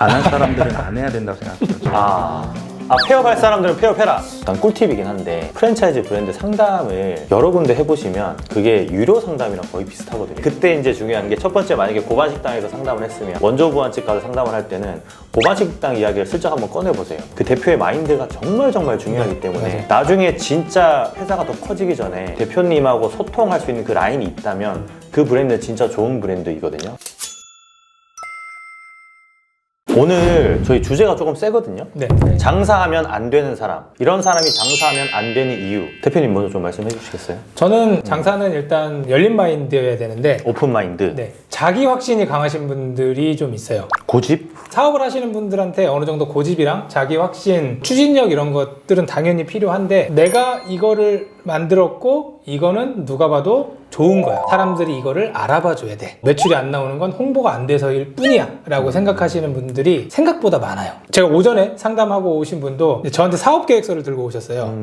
안 할 사람들은 안 해야 된다고 생각해요. 폐업할 사람들은 폐업해라. 일단 꿀팁이긴 한데 프랜차이즈 브랜드 상담을 여러 군데 해보시면 그게 유료 상담이랑 거의 비슷하거든요. 그때 이제 중요한 게 첫 번째, 만약에 고반식당에서 상담을 했으면 원조 부안집 가서 상담을 할 때는 고반식당 이야기를 슬쩍 한번 꺼내보세요. 그 대표의 마인드가 정말 중요하기 때문에 나중에 진짜 회사가 더 커지기 전에 대표님하고 소통할 수 있는 그 라인이 있다면 그 브랜드는 진짜 좋은 브랜드이거든요. 오늘 저희 주제가 조금 세거든요. 네. 장사하면 안 되는 사람, 이런 사람이 장사하면 안 되는 이유. 대표님 먼저 좀 말씀해 주시겠어요? 저는 장사는 일단 열린 마인드여야 되는데 오픈 마인드. 네. 자기 확신이 강하신 분들이 좀 있어요. 고집? 사업을 하시는 분들한테 어느 정도 고집이랑 자기 확신, 추진력 이런 것들은 당연히 필요한데 내가 이거를 만들었고 이거는 누가 봐도 좋은 거야. 사람들이 이거를 알아봐 줘야 돼. 매출이 안 나오는 건 홍보가 안 돼서일 뿐이야 라고 생각하시는 분들이 생각보다 많아요. 제가 오전에 상담하고 오신 분도 저한테 사업 계획서를 들고 오셨어요.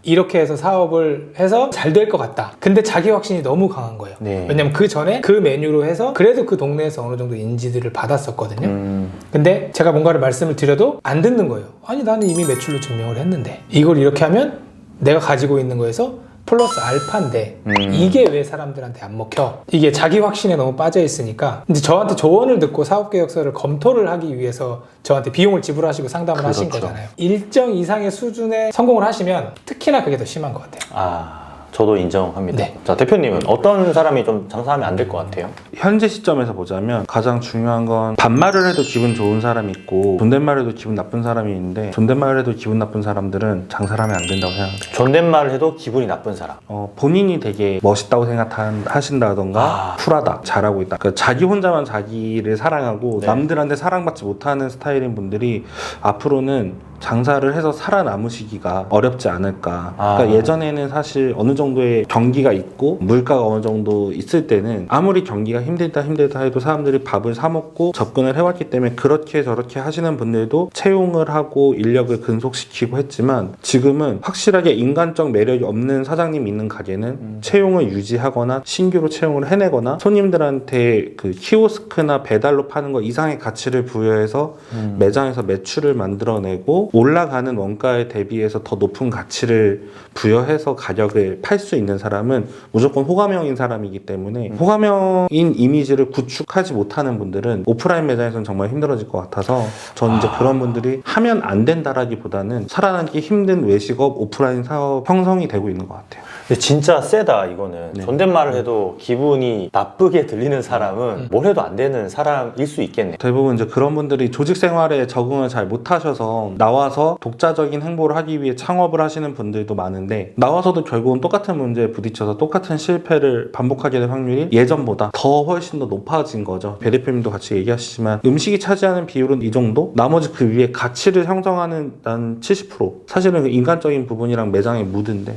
이렇게 해서 사업을 해서 잘 될 것 같다. 근데 자기 확신이 너무 강한 거예요. 네. 왜냐면 그 전에 그 메뉴로 해서 그래도 그 동네에서 어느 정도 인지들을 받았었거든요. 근데 제가 뭔가를 말씀을 드려도 안 듣는 거예요. 아니 나는 이미 매출로 증명을 했는데 이걸 이렇게 하면 내가 가지고 있는 거에서 플러스 알파인데 이게 왜 사람들한테 안 먹혀? 이게 자기 확신에 너무 빠져 있으니까 이제 저한테 조언을 듣고 사업계획서를 검토를 하기 위해서 저한테 비용을 지불하시고 상담을 하신 거잖아요. 일정 이상의 수준에 성공을 하시면 특히나 그게 더 심한 것 같아요. 저도 인정합니다. 네. 자, 대표님은 어떤 사람이 좀 장사하면 안 될 것 같아요? 현재 시점에서 보자면 가장 중요한 건 반말을 해도 기분 좋은 사람이 있고 존댓말을 해도 기분 나쁜 사람이 있는데 존댓말을 해도 기분 나쁜 사람들은 장사를 하면 안 된다고 생각해요. 존댓말을 해도 기분이 나쁜 사람. 본인이 되게 멋있다고 생각하신다던가 쿨하다, 잘하고 있다. 그러니까 자기 혼자만 자기를 사랑하고 네. 남들한테 사랑받지 못하는 스타일인 분들이 앞으로는 장사를 해서 살아남으시기가 어렵지 않을까. 그러니까 예전에는 사실 어느 정도의 경기가 있고 물가가 어느 정도 있을 때는 아무리 경기가 힘들다 해도 사람들이 밥을 사 먹고 접근을 해왔기 때문에 그렇게 저렇게 하시는 분들도 채용을 하고 인력을 근속시키고 했지만 지금은 확실하게 인간적 매력이 없는 사장님 있는 가게는 채용을 유지하거나 신규로 채용을 해내거나 손님들한테 그 키오스크나 배달로 파는 거 이상의 가치를 부여해서 매장에서 매출을 만들어내고 올라가는 원가에 대비해서 더 높은 가치를 부여해서 가격을 팔 수 있는 사람은 무조건 호감형인 사람이기 때문에 호감형인 이미지를 구축하지 못하는 분들은 오프라인 매장에서는 정말 힘들어질 것 같아서 저는 이제 그런 분들이 하면 안 된다라기보다는 살아남기 힘든 외식업 오프라인 사업 형성이 되고 있는 것 같아요. 근데 진짜 세다 이거는. 네. 존댓말을 해도 기분이 나쁘게 들리는 사람은 뭘 해도 안 되는 사람일 수 있겠네. 대부분 이제 그런 분들이 조직 생활에 적응을 잘 못하셔서 나와서 독자적인 행보를 하기 위해 창업을 하시는 분들도 많은데 나와서도 결국은 똑같은 문제에 부딪혀서 똑같은 실패를 반복하게 될 확률이 예전보다 더 훨씬 더 높아진 거죠. 배 대표님도 같이 얘기하시지만 음식이 차지하는 비율은 이 정도? 나머지 그 위에 가치를 형성하는 한 70%. 사실은 그 인간적인 부분이랑 매장의 무드인데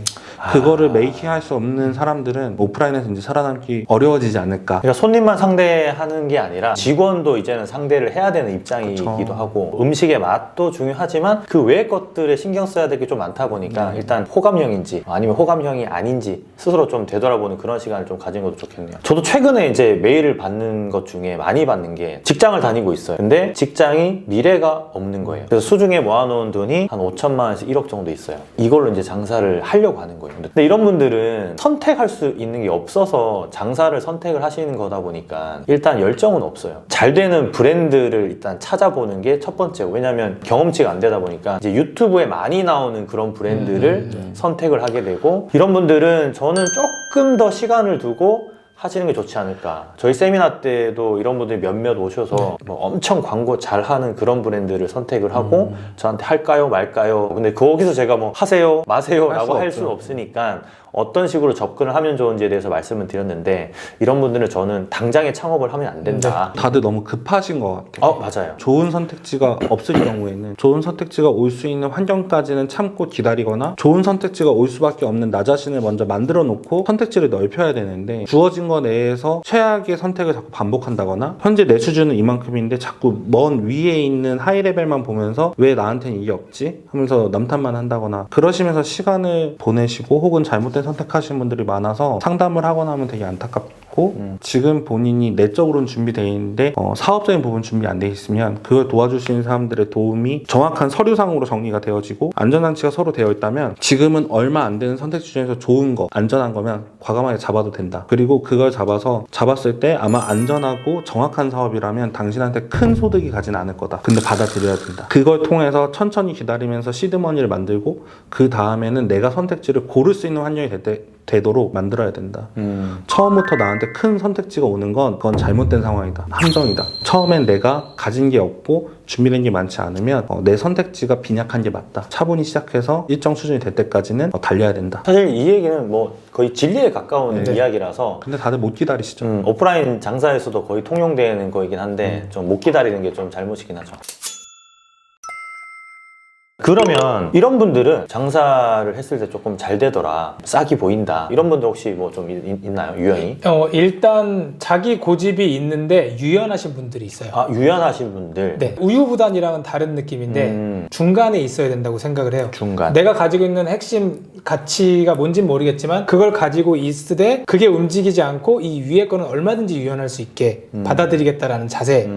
그거를 메이킹할 수 없는 사람들은 오프라인에서 이제 살아남기 어려워지지 않을까. 그러니까 손님만 상대하는 게 아니라 직원도 이제는 상대를 해야 되는 입장이기도 그쵸. 하고 음식의 맛도 중요하지만 그 외의 것들에 신경 써야 될 게 좀 많다 보니까 일단 호감형인지 아니면 호감형이 아닌지 스스로 좀 되돌아보는 그런 시간을 좀 가진 것도 좋겠네요. 저도 최근에 이제 메일을 받는 것 중에 많이 받는 게 직장을 다니고 있어요. 근데 직장이 미래가 없는 거예요. 그래서 수중에 모아놓은 돈이 한 5천만 원에서 1억 정도 있어요. 이걸로 이제 장사를 하려고 하는 거예요. 근데 이런 분들은 선택할 수 있는 게 없어서 장사를 선택을 하시는 거다 보니까 일단 열정은 없어요. 잘 되는 브랜드를 일단 찾아보는 게 첫 번째고, 왜냐면 경험치가 안 되다 보니까 이제 유튜브에 많이 나오는 그런 브랜드를 선택을 하게 되고, 이런 분들은 저는 조금 더 시간을 두고 하시는 게 좋지 않을까. 저희 세미나 때도 이런 분들이 몇몇 오셔서 뭐 엄청 광고 잘하는 그런 브랜드를 선택을 하고 저한테 할까요 말까요. 근데 거기서 제가 뭐 하세요 마세요 라고 할 수는 없으니까 어떤 식으로 접근을 하면 좋은지에 대해서 말씀을 드렸는데, 이런 분들은 저는 당장에 창업을 하면 안 된다. 다들 너무 급하신 것 같아요. 맞아요. 좋은 선택지가 없을 경우에는 좋은 선택지가 올 수 있는 환경까지는 참고 기다리거나 좋은 선택지가 올 수밖에 없는 나 자신을 먼저 만들어 놓고 선택지를 넓혀야 되는데, 주어진 거 내에서 최악의 선택을 자꾸 반복한다거나 현재 내 수준은 이만큼인데 자꾸 먼 위에 있는 하이레벨만 보면서 왜 나한테는 이게 없지? 하면서 남탓만 한다거나 그러시면서 시간을 보내시고 혹은 잘못된 선택하시는 분들이 많아서 상담을 하거나 하면 되게 안타깝고 않고 지금 본인이 내적으로는 준비되어 있는데 사업적인 부분 준비 안 돼 있으면 그걸 도와줄 수 있는 사람들의 도움이 정확한 서류상으로 정리가 되어지고 안전장치가 서로 되어 있다면 지금은 얼마 안 되는 선택지 중에서 좋은 거, 안전한 거면 과감하게 잡아도 된다. 그리고 그걸 잡았을 때 아마 안전하고 정확한 사업이라면 당신한테 큰 소득이 가진 않을 거다. 근데 받아들여야 된다. 그걸 통해서 천천히 기다리면서 시드머니를 만들고 그 다음에는 내가 선택지를 고를 수 있는 환경이 되도록 만들어야 된다. 처음부터 나한테 큰 선택지가 오는 건 그건 잘못된 상황이다. 함정이다. 처음엔 내가 가진 게 없고 준비된 게 많지 않으면 내 선택지가 빈약한 게 맞다. 차분히 시작해서 일정 수준이 될 때까지는 달려야 된다. 사실 이 얘기는 뭐 거의 진리에 가까운 이야기라서 근데 다들 못 기다리시죠. 오프라인 장사에서도 거의 통용되는 거이긴 한데 좀 못 기다리는 게 좀 잘못이긴 하죠. 그러면 이런 분들은 장사를 했을 때 조금 잘 되더라, 싹이 보인다, 이런 분들 혹시 뭐 좀 있나요? 유형이? 일단 자기 고집이 있는데 유연하신 분들이 있어요. 아, 유연하신 분들. 네, 우유부단이랑은 다른 느낌인데 중간에 있어야 된다고 생각을 해요. 중간. 내가 가지고 있는 핵심 가치가 뭔진 모르겠지만 그걸 가지고 있으되 그게 움직이지 않고 이 위에 거는 얼마든지 유연할 수 있게 받아들이겠다라는 자세.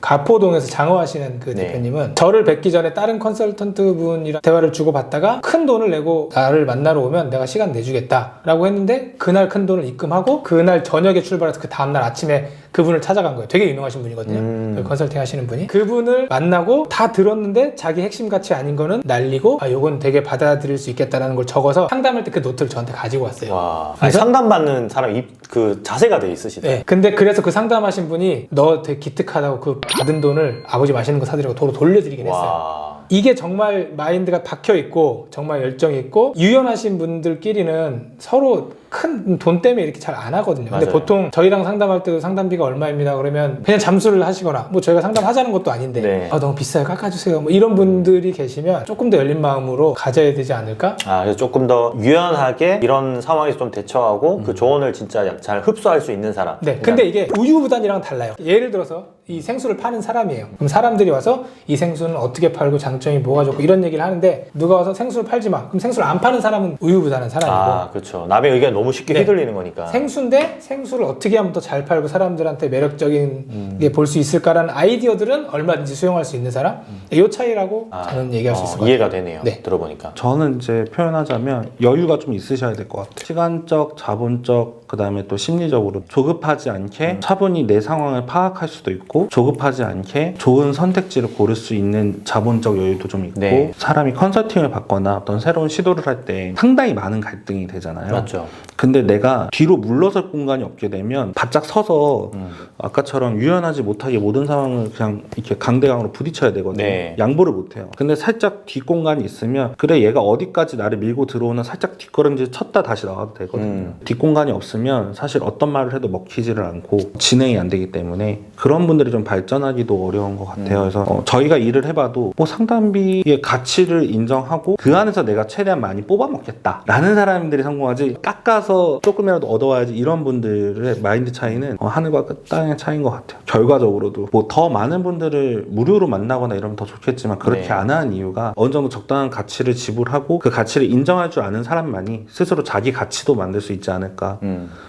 가포동에서 장어하시는 그 대표님은 저를 뵙기 전에 다른 컨설턴트 분이랑 대화를 주고받다가 큰 돈을 내고 나를 만나러 오면 내가 시간 내주겠다라고 했는데 그날 큰 돈을 입금하고 그날 저녁에 출발해서 그 다음날 아침에 그분을 찾아간 거예요. 되게 유명하신 분이거든요. 그 컨설팅 하시는 분이. 그분을 만나고 다 들었는데 자기 핵심 가치 아닌 거는 날리고 요건 되게 받아들일 수 있겠다라는 걸 적어서 상담할 때 그 노트를 저한테 가지고 왔어요. 와. 아니, 상담받는 사람 그 자세가 돼 있으시다. 네. 근데 그래서 그 상담하신 분이 너 되게 기특하다고 그 받은 돈을 아버지 맛있는 거 사드리고 도로 돌려드리긴 했어요. 이게 정말 마인드가 박혀있고 정말 열정이 있고 유연하신 분들끼리는 서로 큰 돈 때문에 이렇게 잘 안 하거든요. 근데 맞아요. 보통 저희랑 상담할 때도 상담비가 얼마입니다 그러면 그냥 잠수를 하시거나 뭐 저희가 상담하자는 것도 아닌데 네. 너무 비싸요 깎아주세요 뭐 이런 분들이 계시면 조금 더 열린 마음으로 가져야 되지 않을까? 그래서 조금 더 유연하게 이런 상황에서 좀 대처하고 그 조언을 진짜 잘 흡수할 수 있는 사람. 네, 근데 이게 우유부단이랑 달라요. 예를 들어서 이 생수를 파는 사람이에요. 그럼 사람들이 와서 이 생수는 어떻게 팔고 장점이 뭐가 좋고 이런 얘기를 하는데 누가 와서 생수를 팔지 마. 그럼 생수를 안 파는 사람은 우유부단한 사람이고. 그렇죠. 남의 의견 너무 쉽게 휘둘리는 거니까. 생수인데 생수를 어떻게 하면 더 잘 팔고 사람들한테 매력적인 게 볼 수 있을까라는 아이디어들은 얼마든지 수용할 수 있는 사람. 이 차이라고 저는 얘기할 수 있을 것 같아요. 이해가 되네요. 네. 들어보니까. 저는 이제 표현하자면 여유가 좀 있으셔야 될 것 같아요. 시간적, 자본적, 그 다음에 또 심리적으로 조급하지 않게 차분히 내 상황을 파악할 수도 있고 조급하지 않게 좋은 선택지를 고를 수 있는 자본적 여유도 좀 있고 네. 사람이 컨설팅을 받거나 어떤 새로운 시도를 할 때 상당히 많은 갈등이 되잖아요. 맞죠. 근데 내가 뒤로 물러설 공간이 없게 되면 바짝 서서 아까처럼 유연하지 못하게 모든 상황을 그냥 이렇게 강대강으로 부딪혀야 되거든요. 네. 양보를 못해요. 근데 살짝 뒷공간이 있으면 그래 얘가 어디까지 나를 밀고 들어오나 살짝 뒷걸음질 쳤다 다시 나와도 되거든요. 뒷공간이 없으면 사실 어떤 말을 해도 먹히지를 않고 진행이 안 되기 때문에 그런 분들이 좀 발전하기도 어려운 것 같아요. 그래서 저희가 일을 해봐도 뭐 상담비의 가치를 인정하고 그 안에서 내가 최대한 많이 뽑아먹겠다 라는 사람들이 성공하지 깎아서 조금이라도 얻어와야지 이런 분들의 마인드 차이는 하늘과 땅의 차이인 것 같아요. 결과적으로도 뭐 더 많은 분들을 무료로 만나거나 이러면 더 좋겠지만 그렇게 네. 안 하는 이유가 어느 정도 적당한 가치를 지불하고 그 가치를 인정할 줄 아는 사람만이 스스로 자기 가치도 만들 수 있지 않을까.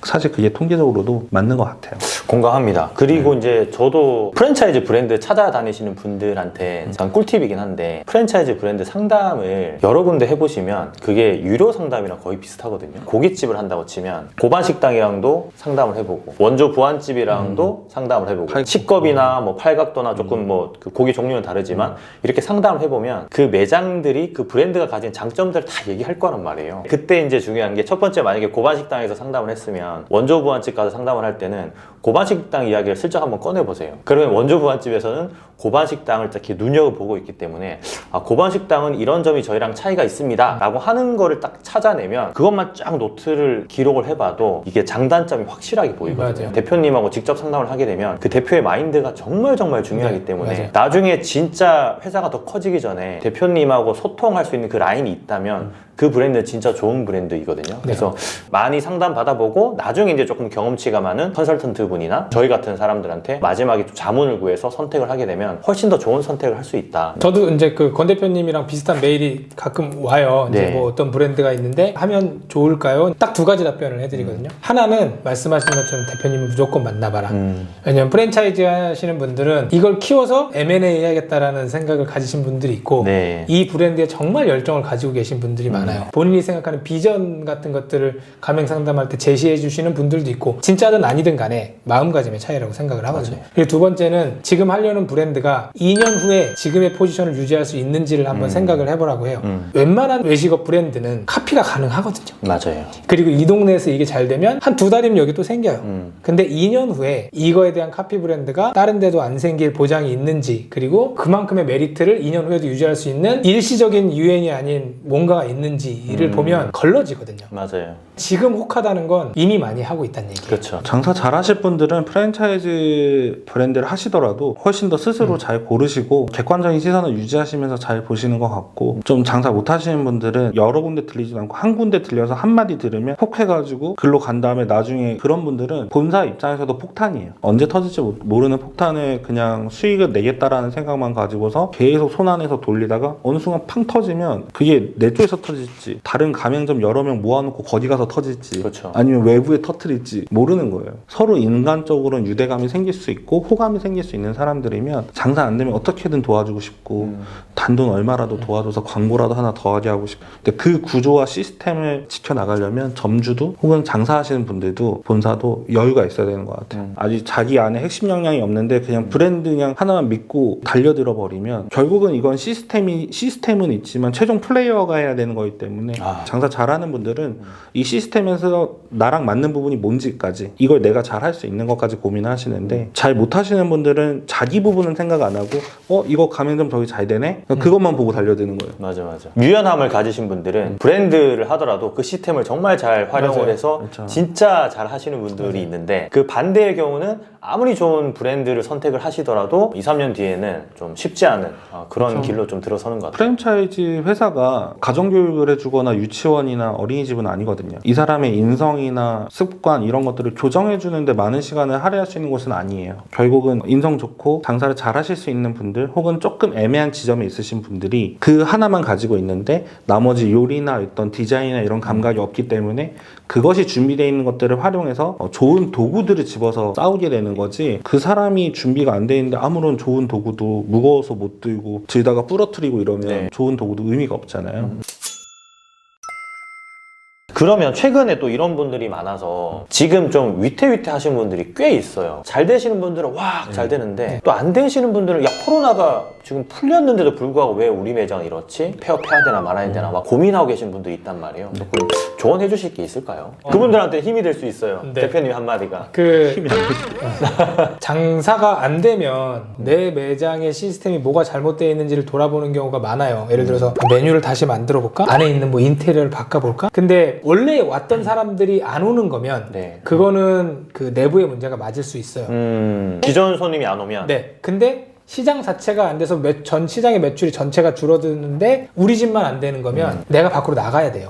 사실 그게 통계적으로도 맞는 것 같아요. 공감합니다. 그리고 이제 저도 프랜차이즈 브랜드 찾아다니시는 분들한테 전 꿀팁이긴 한데 프랜차이즈 브랜드 상담을 여러 군데 해보시면 그게 유료 상담이랑 거의 비슷하거든요. 고깃집을 한다고 치면 고반식당이랑도 상담을 해보고 원조 부안집이랑도 상담을 해보고 식겁이나 뭐 팔각도나 조금 뭐 그 고기 종류는 다르지만 이렇게 상담을 해보면 그 매장들이 그 브랜드가 가진 장점들을 다 얘기할 거란 말이에요. 그때 이제 중요한 게 첫 번째 만약에 고반식당에서 상담을 했으면 원조 부안집 가서 상담을 할 때는 고반식당 이야기를 슬쩍 한번 꺼내보세요. 그러면 원조 부안집에서는 고반식당을 특히 눈여겨보고 있기 때문에 고반식당은 이런 점이 저희랑 차이가 있습니다 라고 하는 거를 딱 찾아내면 그것만 쫙 노트를 기록을 해봐도 이게 장단점이 확실하게 보이거든요. 맞아요. 대표님하고 직접 상담을 하게 되면 그 대표의 마인드가 정말 중요하기 네, 때문에 맞아요. 나중에 진짜 회사가 더 커지기 전에 대표님하고 소통할 수 있는 그 라인이 있다면 그 브랜드는 진짜 좋은 브랜드이거든요. 그래서 많이 상담 받아보고 나중에 이제 조금 경험치가 많은 컨설턴트 분이나 저희 같은 사람들한테 마지막에 좀 자문을 구해서 선택을 하게 되면 훨씬 더 좋은 선택을 할 수 있다. 저도 이제 그 권 대표님이랑 비슷한 메일이 가끔 와요. 이제 네. 뭐 어떤 브랜드가 있는데 하면 좋을까요? 딱 두 가지 답변을 해드리거든요. 하나는 말씀하신 것처럼 대표님을 무조건 만나봐라. 왜냐면 프랜차이즈 하시는 분들은 이걸 키워서 M&A 해야겠다라는 생각을 가지신 분들이 있고 네. 이 브랜드에 정말 열정을 가지고 계신 분들이 많아요. 본인이 생각하는 비전 같은 것들을 가맹 상담할 때 제시해 주시는 분들도 있고 진짜든 아니든 간에 마음가짐의 차이라고 생각을 하거든요. 맞아요. 그리고 두 번째는 지금 하려는 브랜드가 2년 후에 지금의 포지션을 유지할 수 있는지를 한번 생각을 해보라고 해요. 웬만한 외식업 브랜드는 카피가 가능하거든요. 맞아요. 그리고 이 동네에서 이게 잘 되면 한 두 달이면 여기 또 생겨요. 근데 2년 후에 이거에 대한 카피 브랜드가 다른 데도 안 생길 보장이 있는지 그리고 그만큼의 메리트를 2년 후에도 유지할 수 있는 일시적인 유행이 아닌 뭔가가 있는지를 보면 걸러지거든요. 맞아요. 지금 혹하다는 건 이미 많이 하고 있다는 얘기예요. 그렇죠. 장사 잘하실 분들은 프랜차이즈 브랜드를 하시더라도 훨씬 더 스스로 잘 고르시고 객관적인 시선을 유지하시면서 잘 보시는 것 같고, 좀 장사 못하시는 분들은 여러 군데 들리지 않고 한 군데 들려서 한마디 들으면 혹해가지고 글로 간 다음에 나중에 그런 분들은 본사 입장에서도 폭탄이에요. 언제 터질지 모르는 폭탄을 그냥 수익을 내겠다라는 생각만 가지고서 계속 손 안에서 돌리다가 어느 순간 팡 터지면 그게 내 쪽에서 터질지 다른 가맹점 여러 명 모아놓고 거기 가서 터질지 그렇죠. 아니면 외부에 터뜨릴지 모르는 거예요. 서로 인간적으로는 유대감이 생길 수 있고 호감이 생길 수 있는 사람들이면 장사 안 되면 어떻게든 도와주고 싶고 단돈 얼마라도 도와줘서 광고라도 하나 더 하게 하고 싶고, 근데 그 구조와 시스템을 지켜나가려면 점주도 혹은 장사하시는 분들도 본사도 여유가 있어야 되는 것 같아요. 아직 자기 안에 핵심 역량이 없는데 그냥 브랜드 그냥 하나만 믿고 달려들어 버리면 결국은 이건 시스템은 있지만 최종 플레이어가 해야 되는 거기 때문에 장사 잘하는 분들은 이 시스템에서 나랑 맞는 부분이 뭔지까지 이걸 내가 잘 할 수 있는 것까지 고민하시는데, 잘 못하시는 분들은 자기 부분은 생각 안 하고 이거 가맹점 저기 잘 되네? 그것만 보고 달려드는 거예요. 맞아. 유연함을 가지신 분들은 브랜드를 하더라도 그 시스템을 정말 잘 활용을 맞아요. 해서 그렇죠. 진짜 잘 하시는 분들이 있는데, 그 반대의 경우는 아무리 좋은 브랜드를 선택을 하시더라도 2, 3년 뒤에는 좀 쉽지 않은 그런 길로 좀 들어서는 것 같아요. 프랜차이즈 회사가 가정교육을 해주거나 유치원이나 어린이집은 아니거든요. 이 사람의 인성이나 습관 이런 것들을 교정해주는데 많은 시간을 할애할 수 있는 곳은 아니에요. 결국은 인성 좋고 장사를 잘 하실 수 있는 분들 혹은 조금 애매한 지점에 있으신 분들이 그 하나만 가지고 있는데 나머지 요리나 어떤 디자인이나 이런 감각이 없기 때문에 그것이 준비되어 있는 것들을 활용해서 좋은 도구들을 집어서 싸우게 되는 거지, 그 사람이 준비가 안 돼 있는데 아무런 좋은 도구도 무거워서 못 들고 들다가 부러뜨리고 이러면 좋은 도구도 의미가 없잖아요. 그러면 최근에 또 이런 분들이 많아서 지금 좀 위태위태 하시는 분들이 꽤 있어요. 잘 되시는 분들은 와 잘 되는데 또 안 되시는 분들은 야 코로나가 지금 풀렸는데도 불구하고 왜 우리 매장 이렇지? 폐업해야 되나 말아야 되나 막 고민하고 계신 분들이 있단 말이에요. 그럼 조언해 주실 게 있을까요? 그분들한테 힘이 될 수 있어요. 네. 대표님 한마디가. 장사가 안 되면 내 매장의 시스템이 뭐가 잘못되어 있는지를 돌아보는 경우가 많아요. 예를 들어서 메뉴를 다시 만들어 볼까? 안에 있는 뭐 인테리어를 바꿔볼까? 근데 원래 왔던 사람들이 안 오는 거면 그거는 그 내부의 문제가 맞을 수 있어요. 기존 손님이 안 오면 네. 근데 시장 자체가 안 돼서 전 시장의 매출이 전체가 줄어드는데 우리 집만 안 되는 거면 내가 밖으로 나가야 돼요.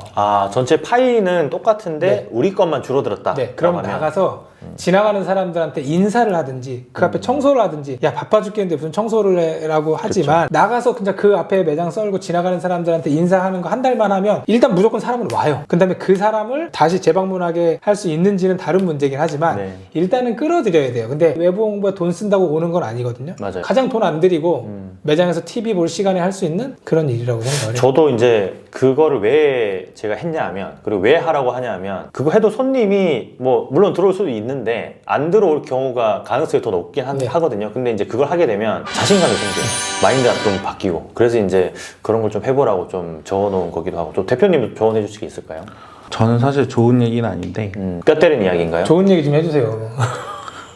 전체 파이는 똑같은데 우리 것만 줄어들었다. 네, 그럼 나가서 지나가는 사람들한테 인사를 하든지 그 앞에 청소를 하든지, 야 바빠 죽겠는데 무슨 청소를 해라고 하지만 나가서 그냥 그 앞에 매장 썰고 지나가는 사람들한테 인사하는 거 한 달만 하면 일단 무조건 사람은 와요. 그 다음에 그 사람을 다시 재방문하게 할 수 있는지는 다른 문제긴 하지만 일단은 끌어들여야 돼요. 근데 외부 홍보에 돈 쓴다고 오는 건 아니거든요. 맞아요. 가장 돈 안 들이고 매장에서 TV 볼 시간에 할 수 있는 그런 일이라고 생각을 해요. 저도 이제 그거를 왜 제가 했냐 하면, 그리고 왜 하라고 하냐 하면, 그거 해도 손님이 뭐 물론 들어올 수도 있는데 안 들어올 경우가 가능성이 더 높긴 하거든요. 근데 이제 그걸 하게 되면 자신감이 생겨요. 마인드가 좀 바뀌고. 그래서 이제 그런 걸 좀 해보라고 좀 적어놓은 거기도 하고. 또 대표님도 조언해 주실 게 있을까요? 저는 사실 좋은 얘기는 아닌데 뼈 때리는 이야기인가요? 좋은 얘기 좀 해주세요.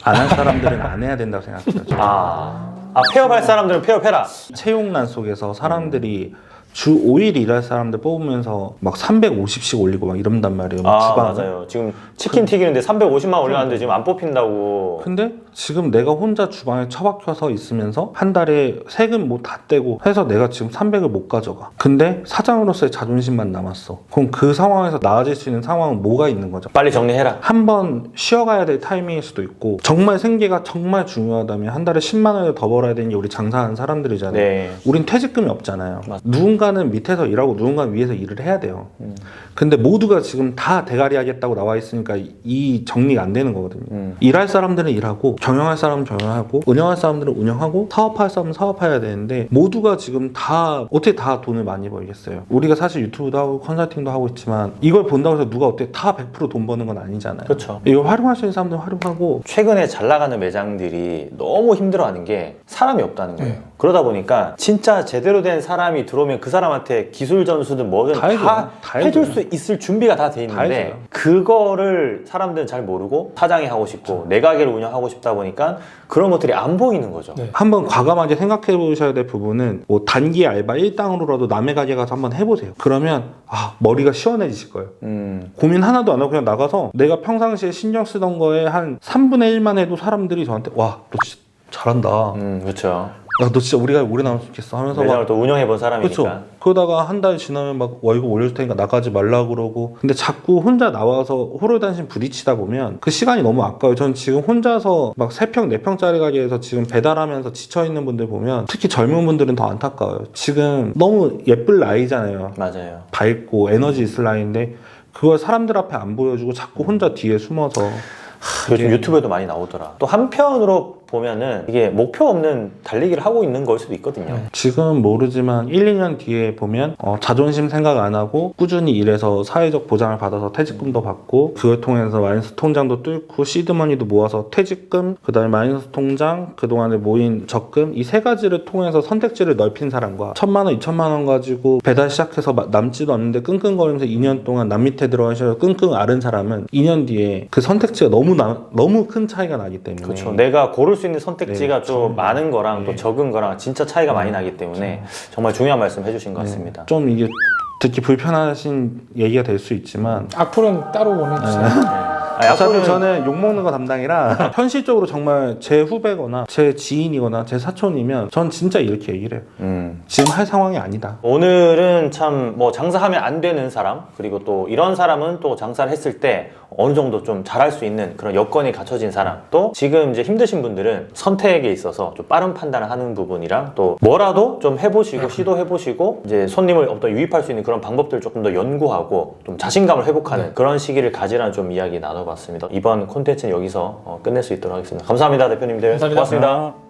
안 할 사람들은 안 해야 된다고 생각해요. 폐업할 사람들은 폐업해라. 채용난 속에서 사람들이 주 5일 일할 사람들 뽑으면서 막 350씩 올리고 막 이런단 말이에요. 주방에. 맞아요. 지금 치킨 튀기는데 350만 올렸는데 지금 안 뽑힌다고. 근데 지금 내가 혼자 주방에 처박혀서 있으면서 한 달에 세금 뭐 다 떼고 해서 내가 지금 300을 못 가져가. 근데 사장으로서의 자존심만 남았어. 그럼 그 상황에서 나아질 수 있는 상황은 뭐가 있는 거죠? 빨리 정리해라. 한 번 쉬어가야 될 타이밍일 수도 있고, 정말 생계가 정말 중요하다면 한 달에 10만 원을 더 벌어야 되는 게 우리 장사하는 사람들이잖아요. 네. 우린 퇴직금이 없잖아요. 맞습니다. 누군가는 밑에서 일하고 누군가는 위에서 일을 해야 돼요. 근데 모두가 지금 다 대가리 하겠다고 나와 있으니까 이 정리가 안 되는 거거든요. 일할 사람들은 일하고, 경영할 사람은 경영하고, 운영할 사람들은 운영하고, 사업할 사람은 사업해야 되는데 모두가 지금 다 어떻게 다 돈을 많이 벌겠어요. 우리가 사실 유튜브도 하고 컨설팅도 하고 있지만 이걸 본다고 해서 누가 어떻게 다 100% 돈 버는 건 아니잖아요. 그렇죠. 이걸 활용할 수 있는 사람들은 활용하고. 최근에 잘 나가는 매장들이 너무 힘들어하는 게 사람이 없다는 거예요. 그러다 보니까 진짜 제대로 된 사람이 들어오면 그 사람한테 기술 전수든 뭐든 다 해줘요. 다 해줄 해줘요. 수 있을 준비가 다 돼 다 있는데 해줘요. 그거를 사람들은 잘 모르고 사장이 하고 싶고 내 가게를 운영하고 싶다 보니까 그런 것들이 안 보이는 거죠. 네. 한번 과감하게 생각해 보셔야 될 부분은, 뭐 단기 알바 1당으로라도 남의 가게 가서 한번 해보세요. 그러면 머리가 시원해지실 거예요. 고민 하나도 안 하고 그냥 나가서 내가 평상시에 신경 쓰던 거에 한 3분의 1만 해도 사람들이 저한테 와, 너 진짜 잘한다. 그렇죠. 야, 너 진짜 우리가 오래 나왔으면 좋겠어 하면서 막. 매장을 또 운영해 본 사람이니까. 그렇죠. 그러다가 한 달 지나면 막 월급 올려줄 테니까 나가지 말라고 그러고. 근데 자꾸 혼자 나와서 호로단신 부딪히다 보면 그 시간이 너무 아까워요. 전 지금 혼자서 막 3평, 4평짜리 가게에서 지금 배달하면서 지쳐있는 분들 보면, 특히 젊은 분들은 더 안타까워요. 지금 너무 예쁠 나이잖아요. 맞아요. 밝고 에너지 있을 나이인데 그걸 사람들 앞에 안 보여주고 자꾸 혼자 뒤에 숨어서. 요즘 유튜브에도 많이 나오더라. 또 한편으로 보면은 이게 목표 없는 달리기를 하고 있는 걸 수도 있거든요. 지금 모르지만 1, 2년 뒤에 보면 자존심 생각 안 하고 꾸준히 일해서 사회적 보장을 받아서 퇴직금도 받고, 그걸 통해서 마이너스 통장도 뚫고 시드머니도 모아서 퇴직금, 그 다음에 마이너스 통장, 그동안에 모인 적금, 이 세 가지를 통해서 선택지를 넓힌 사람과 1,000만 원, 2,000만 원 가지고 배달 시작해서 남지도 않는데 끙끙거리면서 2년 동안 남 밑에 들어가셔서 끙끙 앓은 사람은 2년 뒤에 그 선택지가 너무 큰 차이가 나기 때문에. 그렇죠. 내가 고를 수 있는 선택지가 네, 좀 많은 거랑 또 네. 적은 거랑 진짜 차이가 많이 나기 때문에 정말 중요한 말씀 해주신 것 같습니다. 좀 이게 듣기 불편하신 얘기가 될 수 있지만, 악플은 따로 보내주세요. 어차피 저는 욕먹는 거 담당이라 현실적으로 정말 제 후배거나 제 지인이거나 제 사촌이면 전 진짜 이렇게 얘기를 해요. 지금 할 상황이 아니다. 오늘은 참 뭐 장사하면 안 되는 사람, 그리고 또 이런 사람은 또 장사를 했을 때 어느 정도 좀 잘할 수 있는 그런 여건이 갖춰진 사람, 또 지금 이제 힘드신 분들은 선택에 있어서 좀 빠른 판단을 하는 부분이랑 또 뭐라도 좀 해보시고 시도해보시고 이제 손님을 어떤 유입할 수 있는 그런 방법들을 조금 더 연구하고 좀 자신감을 회복하는 그런 시기를 가지라는 좀 이야기 나눠봤습니다. 이번 콘텐츠는 여기서 끝낼 수 있도록 하겠습니다. 감사합니다, 대표님들. 감사합니다. 고맙습니다.